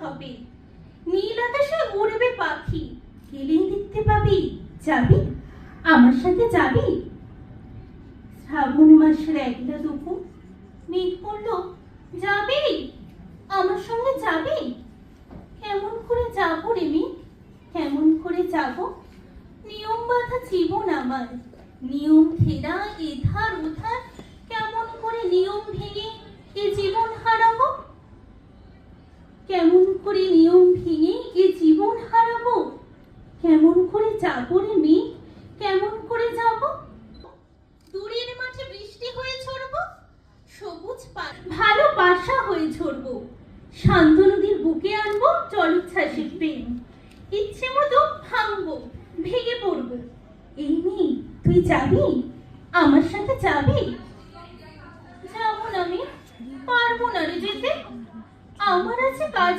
হবে, নীল আকাশে উড়বে পাখি, গেলেই দেখতে পাবি। যাবি আমার সাথে, যাবি? শ্রাবণ মাসের একলা দুপুর, মেঘ পড়লো, যাবি আমার সঙ্গে, যাবি? কেমন করে যাবো রে মেঘ, কেমন করে যাব? নিয়ম বাঁধা জীবন আমার, নিয়ম ফেরা এধার ওধার, কেমন করে নিয়ম ভেঙে এ জীবন হারাবো? কেমন করে নিয়ম ভেঙে এ জীবন হারাবো? কেমন করে যাবো রে মেঘ, কেমন করে যাব? দূরের মাঠে বৃষ্টি হয়ে ঝরবো, সবুজ ভালোবাসা হয়ে ঝরবো, শান্ত নদীর বুকে আনবো জলোচ্ছ্বাসের প্রেম, ইচ্ছে মতো ভাঙবো, ভেঙে পড়বো। এই মেয়ে, তুই যাবি আমার সাথে, যাবি? যাবো না আমি, পারবো না রে যেতে, আমার আছে কাজ।